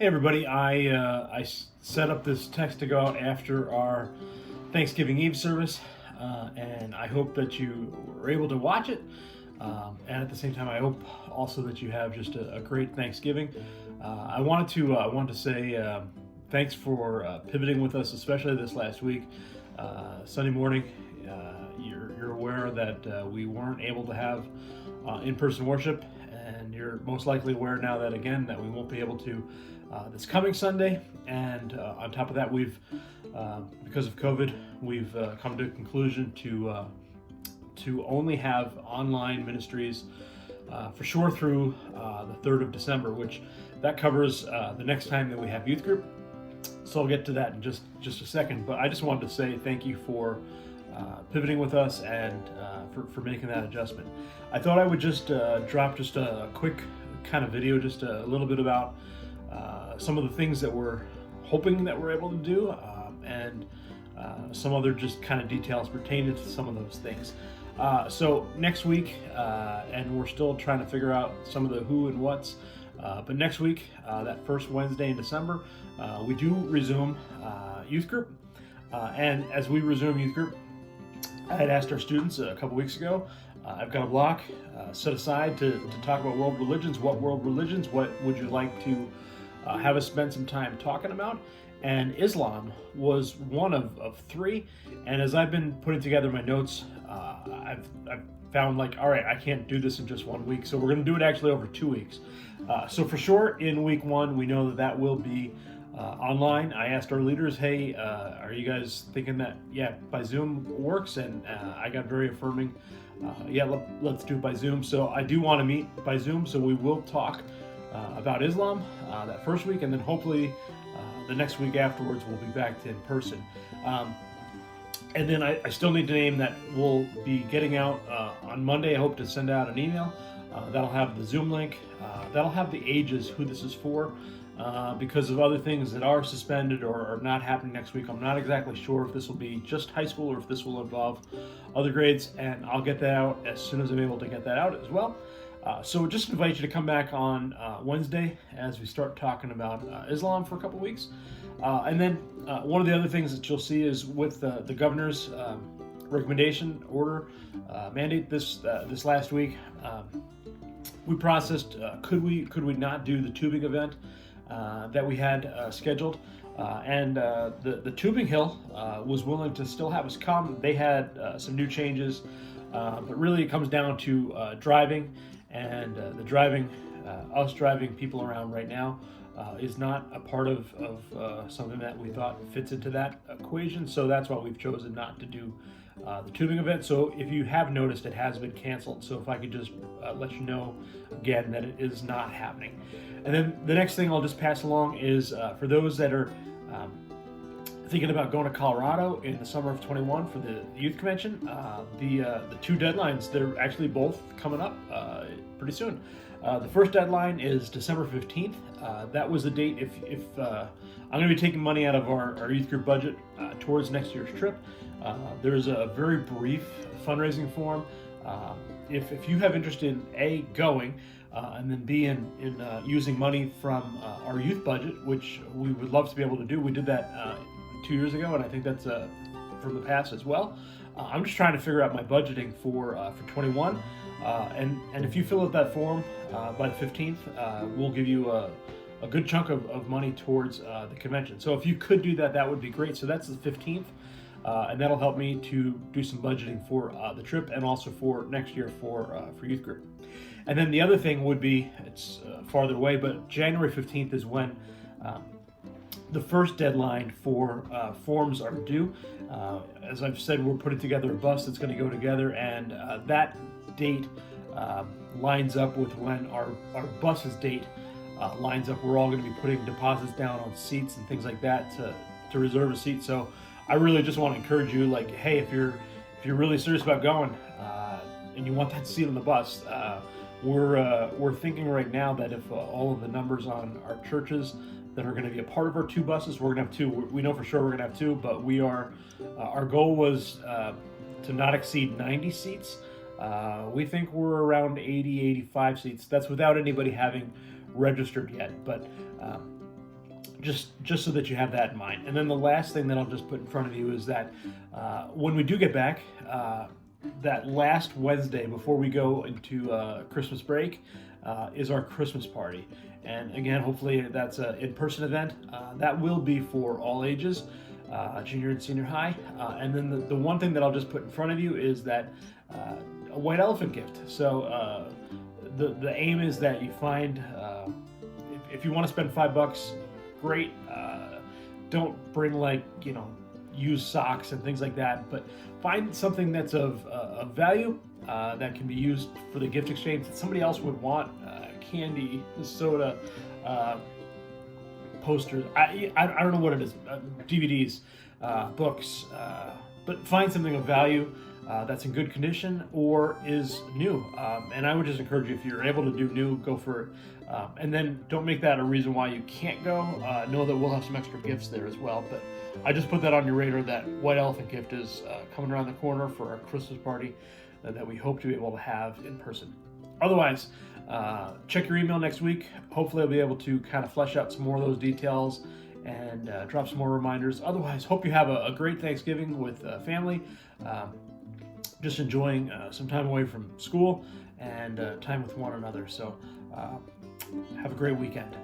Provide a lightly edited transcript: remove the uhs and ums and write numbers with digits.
Hey everybody, I set up this text to go out after our Thanksgiving Eve service, and I hope that you were able to watch it. And at the same time, I hope also that you have just a great Thanksgiving. I wanted to say thanks for pivoting with us, especially this last week. Sunday morning, you're aware that we weren't able to have in-person worship, and you're most likely aware now that again that we won't be able to this coming Sunday. And on top of that, because of COVID, we've come to a conclusion to only have online ministries for sure through the 3rd of December, which that covers the next time that we have youth group. So I'll get to that in just a second. But I just wanted to say thank you for pivoting with us and for making that adjustment. I thought I would just drop just a quick kind of video, just a little bit about some of the things that we're hoping that we're able to do, and some other just kind of details pertaining to some of those things. So next week, and we're still trying to figure out some of the who and what's, but next week, that first Wednesday in December, we do resume youth group. And as we resume youth group, I had asked our students a couple weeks ago, I've got a block set aside to talk about world religions. What world religions? What would you like to have us spend some time talking about? And Islam was one of three. And as I've been putting together my notes, I've found like, all right, I can't do this in just 1 week. So we're going to do it actually over 2 weeks. So for sure, in week one, we know that will be online. I asked our leaders, hey, are you guys thinking that, yeah, by Zoom works? And I got very affirming, yeah, let's do it by Zoom. So I do want to meet by Zoom. So we will talk about Islam that first week, and then hopefully the next week afterwards we'll be back to in person. And then I still need to name that we'll be getting out on Monday. I hope to send out an email that'll have the Zoom link, that'll have the ages, who this is for, because of other things that are suspended or are not happening next week. I'm not exactly sure if this will be just high school or if this will involve other grades, and I'll get that out as soon as I'm able to get that out as well. So just invite you to come back on Wednesday as we start talking about Islam for a couple weeks. And then one of the other things that you'll see is with the governor's recommendation order mandate this last week, we processed could we not do the tubing event that we had scheduled, and the tubing hill was willing to still have us come. They had some new changes, but really it comes down to driving, and the driving, us driving people around right now is not a part of something that we thought fits into that equation. So that's why we've chosen not to do the tubing event. So if you have noticed, it has been canceled. So if I could just let you know again that it is not happening. And then the next thing I'll just pass along is for those that are thinking about going to Colorado in the summer of 21 for the youth convention, the two deadlines, they're actually both coming up pretty soon. The first deadline is December 15th. That was the date if I'm going to be taking money out of our youth group budget towards next year's trip. There's a very brief fundraising form. If you have interest in A, going, and then B, in using money from our youth budget, which we would love to be able to do. We did that 2 years ago, and I think that's from the past as well. I'm just trying to figure out my budgeting for 21, and if you fill out that form by the 15th, we'll give you a good chunk of money towards the convention. So if you could do that, that would be great. So that's the 15th, and that'll help me to do some budgeting for the trip and also for next year for youth group. And then the other thing would be, it's farther away, but January 15th is when the first deadline for forms are due. As I've said, we're putting together a bus that's going to go together, and that date lines up with when our bus's date lines up. We're all going to be putting deposits down on seats and things like that to reserve a seat. So I really just want to encourage you, like, hey, if you're really serious about going and you want that seat on the bus, we're thinking right now that if all of the numbers on our churches that are going to be a part of our two buses, we're going to have two. We know for sure we're going to have two, but we are. Our goal was to not exceed 90 seats. We think we're around 80, 85 seats. That's without anybody having registered yet. But just so that you have that in mind. And then the last thing that I'll just put in front of you is that when we do get back, that last Wednesday before we go into Christmas break is our Christmas party. And again, hopefully that's an in-person event. That will be for all ages, junior and senior high. And then the one thing that I'll just put in front of you is that a white elephant gift. So the aim is that you find, if you want to spend $5, great. Don't bring used socks and things like that, but find something that's of value that can be used for the gift exchange that somebody else would want. Candy, soda, posters. I don't know what it is. DVDs, books, but find something of value that's in good condition or is new. And I would just encourage you, if you're able to do new, go for it. And then don't make that a reason why you can't go. Know that we'll have some extra gifts there as well. But I just put that on your radar, that white elephant gift is coming around the corner for our Christmas party that we hope to be able to have in person. Otherwise, check your email next week. Hopefully I'll be able to kind of flesh out some more of those details and drop some more reminders. Otherwise, hope you have a great Thanksgiving with family. Just enjoying some time away from school and time with one another. So have a great weekend.